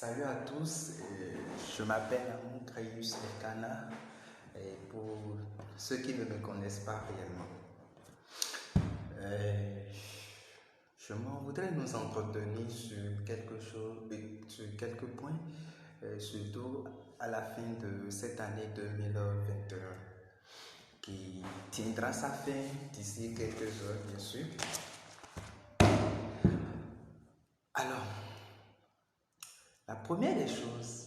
Salut à tous, je m'appelle Amon Crayus Elkana et pour ceux qui ne me connaissent pas réellement, je m'en voudrais nous entretenir sur quelque chose, sur quelques points, surtout à la fin de cette année 2021 qui tiendra sa fin d'ici quelques heures bien sûr. Alors, la première des choses,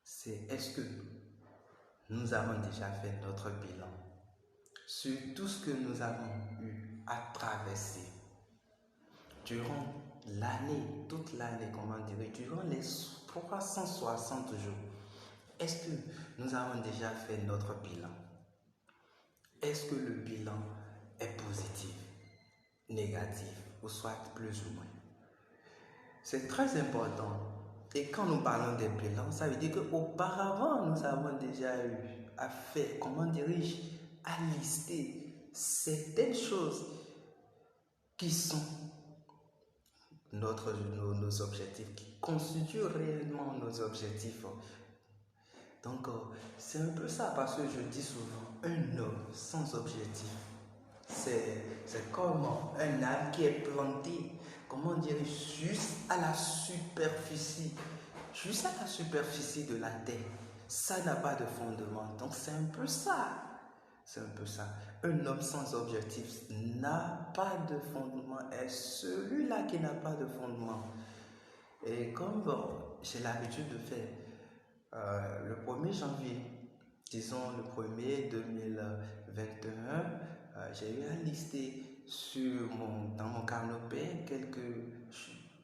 c'est est-ce que nous avons déjà fait notre bilan sur tout ce que nous avons eu à traverser durant l'année, toute l'année, durant les 360 jours. Est-ce que nous avons déjà fait notre bilan? Est-ce que le bilan est positif, négatif ou soit plus ou moins? C'est très important. Et quand nous parlons des bilans, ça veut dire qu'auparavant, nous avons déjà eu à faire, à lister certaines choses qui sont nos objectifs, qui constituent réellement nos objectifs. Donc, c'est un peu ça, parce que je dis souvent, un homme sans objectif, c'est comme un arbre qui est planté, juste à la superficie de la terre. Ça n'a pas de fondement. Donc, c'est un peu ça. Un homme sans objectif n'a pas de fondement. Et celui-là qui n'a pas de fondement, et comme j'ai l'habitude de faire, le 1er janvier, disons le 1er 2021, j'ai eu à lister dans mon canopé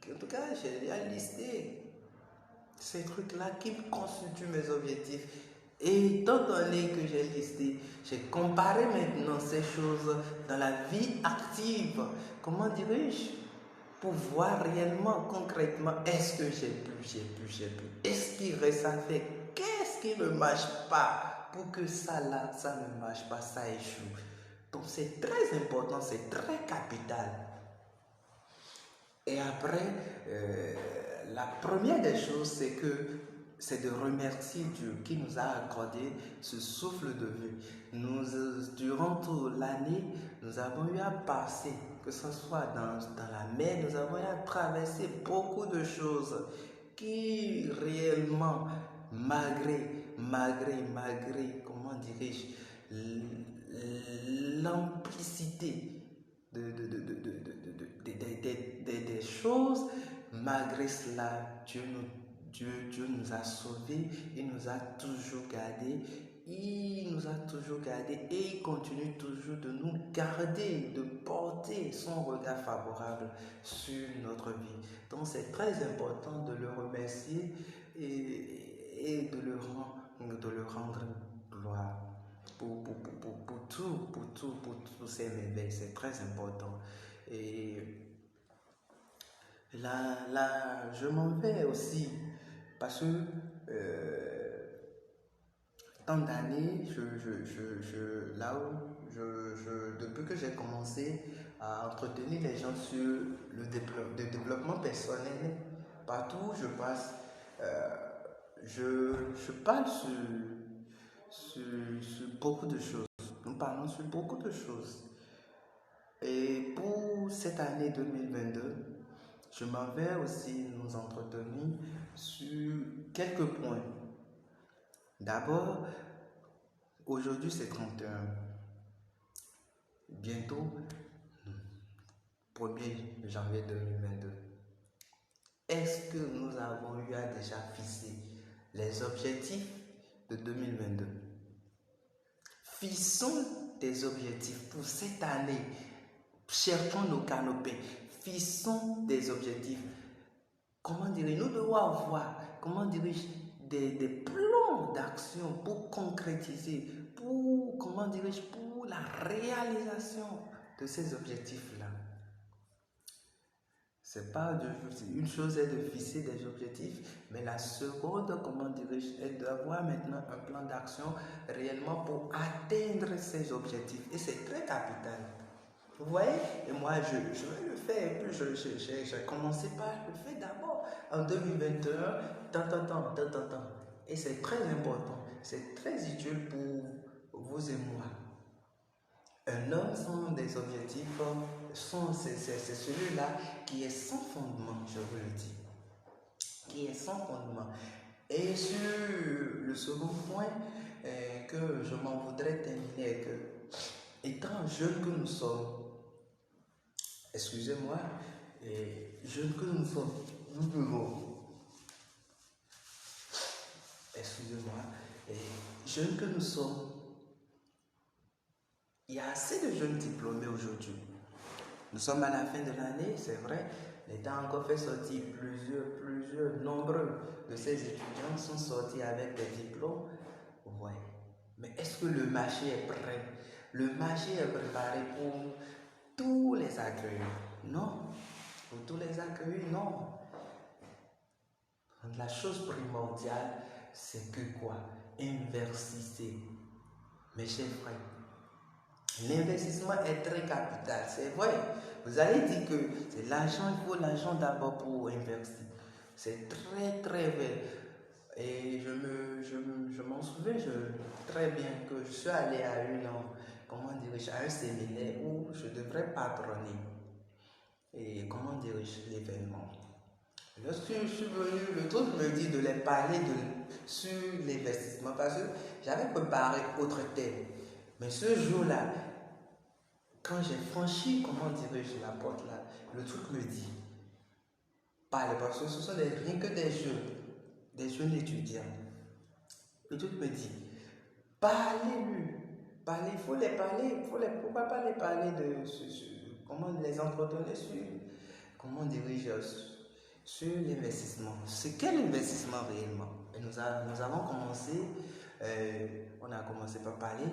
en tout cas, j'ai eu à lister ces trucs-là qui constituent mes objectifs. Et étant donné que j'ai listé, j'ai comparé maintenant ces choses dans la vie active. Pour voir réellement, concrètement, est-ce que j'ai pu. Est-ce qu'il reste à faire? Qu'est-ce qui ne marche pas pour que ça ne marche pas, ça échoue? Donc c'est très important, c'est très capital. Et après, la première des choses, c'est de remercier Dieu qui nous a accordé ce souffle de vie. Durant toute l'année, nous avons eu à passer, que ce soit dans la mer, nous avons eu à traverser beaucoup de choses qui réellement, malgré, l'amplicité des choses, malgré cela, Dieu nous a sauvés, il nous a toujours gardés, et il continue toujours de nous garder, de porter son regard favorable sur notre vie. Donc c'est très important de le remercier et de le rendre gloire. Pour tous ces merveilles, c'est très important. Et là, je m'en vais aussi parce que tant d'années, depuis que j'ai commencé à entretenir les gens sur le développement personnel, partout où je passe, je parle sur beaucoup de choses. Nous parlons sur beaucoup de choses. Et pour cette année 2022, je m'en vais aussi nous entretenir sur quelques points. D'abord, aujourd'hui c'est 31. Bientôt, 1er janvier 2022. Est-ce que nous avons eu à déjà fixer les objectifs de 2022? Fixons des objectifs pour cette année. Cherchons nos canopées. Fixons des objectifs. Nous devons avoir, des plans d'action pour concrétiser, pour la réalisation de ces objectifs-là. C'est pas une chose est de fixer des objectifs, mais la seconde, est d'avoir maintenant un plan d'action réellement pour atteindre ces objectifs. Et c'est très capital. Vous voyez? Et moi, je vais le faire. Et puis, j'ai commencé par le faire d'abord en 2021, tant. Et c'est très important. C'est très utile pour vous et moi. Un homme sans des objectifs, c'est celui-là qui est sans fondement, je vous le dis. Qui est sans fondement. Et sur le second point que je m'en voudrais terminer, que étant jeunes que nous sommes, excusez-moi, jeunes que nous sommes, nous devons, excusez-moi, jeunes que nous sommes, il y a assez de jeunes diplômés aujourd'hui. Nous sommes à la fin de l'année, c'est vrai. L'État a encore fait sortir nombreux de ces étudiants sont sortis avec des diplômes. Ouais. Mais est-ce que le marché est prêt? Le marché est préparé pour tous les accueils? Non. Pour tous les accueils, non. La chose primordiale, c'est que quoi? Investissez. Mes chers frères. L'investissement est très capital, c'est vrai. Vous allez dire que c'est l'argent, il faut l'argent d'abord pour investir. C'est très vrai. Et je m'en souviens très bien que je suis allé à à un séminaire où je devrais patronner. Et l'événement. Lorsque je suis venu, le truc me dit de les parler sur l'investissement parce que j'avais préparé autre thème. Mais ce jour-là, quand j'ai franchi, la porte là, le truc me dit, parle, parce que ce sont rien que des jeunes étudiants. Le truc me dit, parlez-lui, parlez, il faut les parler, pourquoi pas les parler comment les entretenir sur l'investissement. C'est quel investissement réellement? Et nous avons commencé, on a commencé par parler,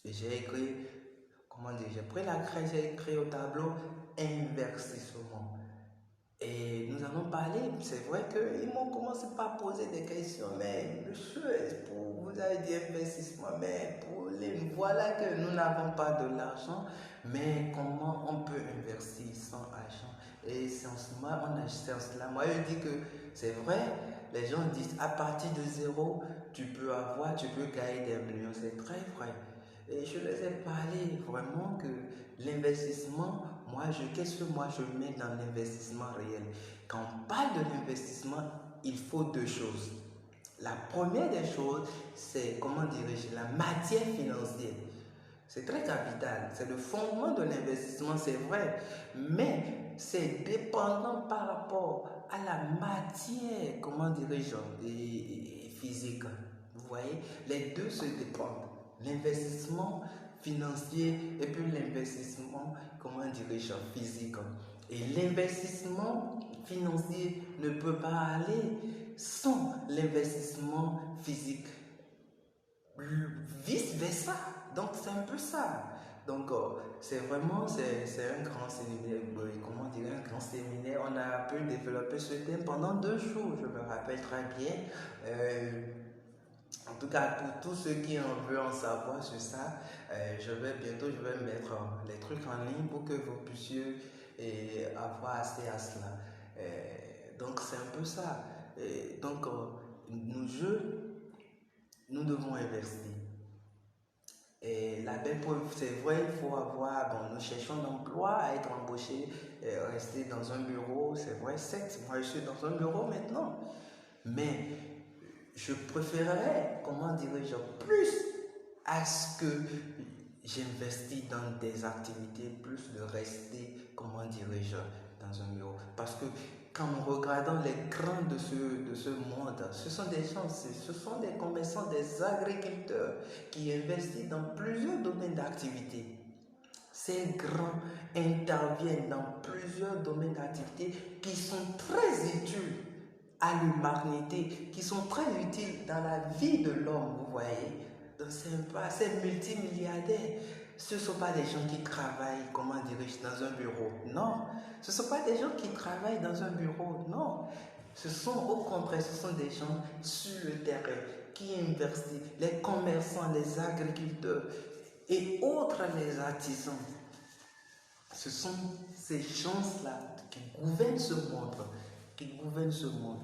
et j'ai écrit, j'ai pris la craie, j'ai écrit au tableau investissement. Et nous allons parler, c'est vrai qu'ils m'ont commencé par poser des questions, mais monsieur, vous avez dit investissement, mais voilà que nous n'avons pas de l'argent, mais comment on peut investir sans argent? Et c'est en cela, moi je dis que c'est vrai, les gens disent à partir de zéro, tu peux gagner des millions, c'est très vrai. Et je les ai parlé vraiment que l'investissement, qu'est-ce que moi je mets dans l'investissement réel? Quand on parle de l'investissement, il faut deux choses. La première des choses, c'est, la matière financière. C'est très capital, c'est le fondement de l'investissement, c'est vrai, mais c'est dépendant par rapport à la matière, physique. Vous voyez, les deux se dépendent. L'investissement financier et puis l'investissement, physique. Et l'investissement financier ne peut pas aller sans l'investissement physique. Vice versa. Donc c'est un peu ça. Donc c'est un grand séminaire, un grand séminaire. On a pu développer ce thème pendant 2 jours, je me rappelle très bien. En tout cas, pour tous ceux qui veulent en savoir sur ça, je vais mettre les trucs en ligne pour que vous puissiez avoir accès à cela. Donc c'est un peu ça. Donc nous devons investir. Et la belle preuve, c'est vrai, il faut nous cherchons d'emploi, à être embauché, rester dans un bureau, c'est vrai, certes, moi je suis dans un bureau maintenant, mais je préférerais, plus à ce que j'investis dans des activités, plus de rester, dans un bureau. Parce que quand nous regardons les grands de ce monde, ce sont des commerçants, des agriculteurs qui investissent dans plusieurs domaines d'activité. Ces grands interviennent dans plusieurs domaines d'activité qui sont très utiles à l'humanité, qui sont très utiles dans la vie de l'homme, vous voyez. Donc ces multimilliardaires, ce ne sont pas des gens qui travaillent, dans un bureau. Non. Ce ne sont pas des gens qui travaillent dans un bureau. Non. Au contraire, ce sont des gens sur le terrain qui investissent. Les commerçants, les agriculteurs et autres, les artisans. Ce sont ces gens-là qui gouvernent ce monde,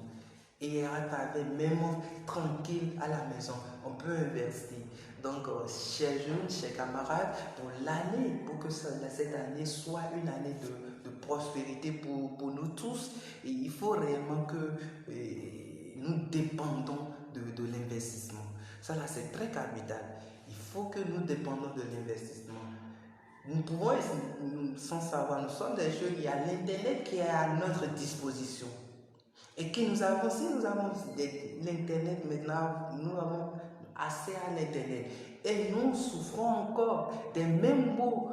Et à travers, même tranquille à la maison, on peut investir. Donc, chers jeunes, chers camarades, pour l'année, pour que cette année soit une année de prospérité pour nous tous, et il faut réellement que nous dépendons de l'investissement. Ça là, c'est très capital. Il faut que nous dépendons de l'investissement. Nous pouvons, sans savoir, nous sommes des jeunes, il y a l'Internet qui est à notre disposition. Et que nous avons, si nous avons l'Internet maintenant, nous avons accès à l'Internet. Et nous souffrons encore des mêmes maux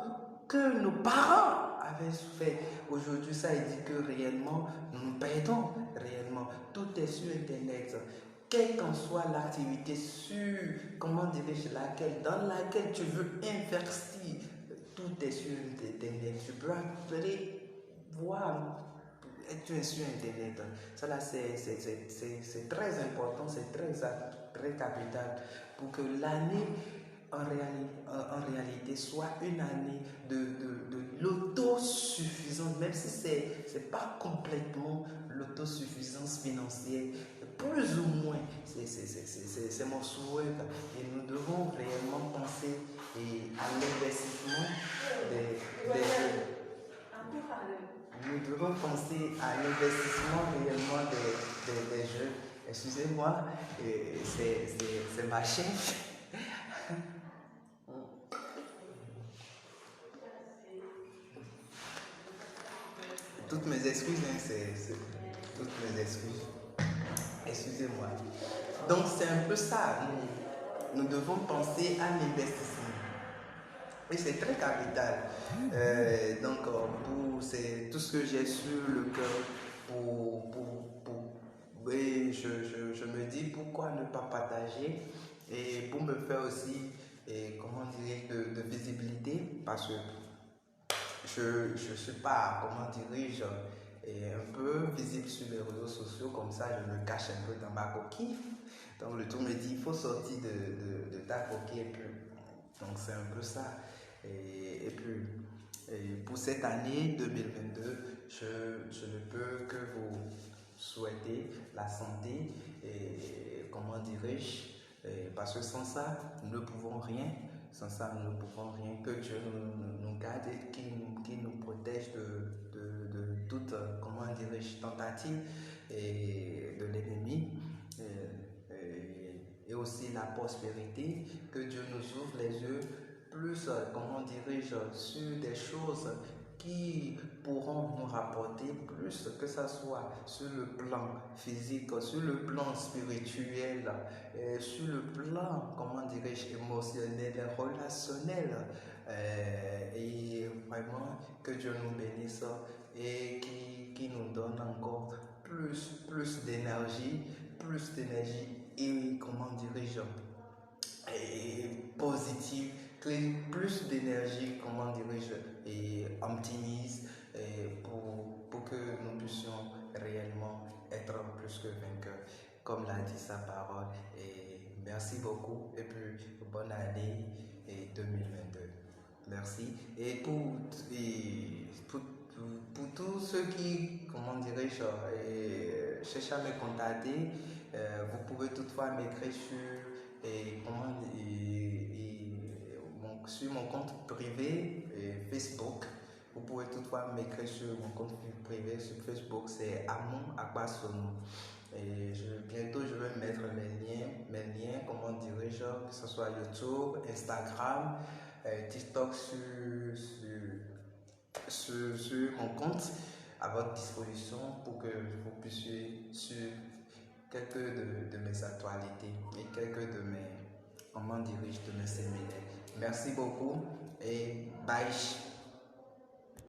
que nos parents avaient souffert. Aujourd'hui, ça dit que réellement, nous nous perdons réellement. Tout est sur Internet. Quelle qu'en soit l'activité dans laquelle tu veux investir, tout est sur Internet. Tu peux appeler, voir. Tu es sur Internet. Ça là, c'est très important, c'est très capital pour que l'année en réalité soit une année de l'autosuffisance, même si ce n'est pas complètement l'autosuffisance financière, plus ou moins, c'est mon souhait. Et nous devons réellement penser à l'investissement des jeunes. Nous devons penser à l'investissement réellement des jeunes. Excusez-moi, c'est ma chef. Toutes mes excuses, toutes mes excuses. Excusez-moi. Donc c'est un peu ça. Nous devons penser à l'investissement. Et c'est très capital. C'est tout ce que j'ai sur le cœur et je me dis pourquoi ne pas partager et pour me faire aussi, de visibilité, parce que je ne suis pas, un peu visible sur les réseaux sociaux, comme ça je me cache un peu dans ma coquille. Donc le tout me dit, il faut sortir de ta coquille et puis. Donc c'est un peu ça. Et puis, pour cette année 2022, je ne peux que vous souhaiter la santé et parce que sans ça, nous ne pouvons rien. Sans ça, nous ne pouvons rien. Que Dieu nous garde et qu'il nous protège de toute, tentative et de l'ennemi. Et aussi la prospérité, que Dieu nous ouvre les yeux plus, sur des choses qui pourront nous rapporter plus, que ce soit sur le plan physique, sur le plan spirituel, sur le plan, émotionnel, relationnel. Et vraiment, que Dieu nous bénisse et qui nous donne encore plus d'énergie et positive, plus d'énergie, et optimiste, pour que nous puissions réellement être plus que vainqueurs, comme l'a dit sa parole. Et merci beaucoup, et puis bonne année 2022. Merci. Et pour tous ceux qui, cherchent à me contacter, vous pouvez toutefois m'écrire sur mon compte privé Facebook. Vous pouvez toutefois m'écrire sur mon compte privé sur Facebook, c'est Amon Akbasono. Et bientôt je vais mettre mes liens, que ce soit YouTube, Instagram, TikTok sur mon compte à votre disposition pour que vous puissiez suivre quelques de mes actualités et quelques de mes séminaires. Merci beaucoup et bye.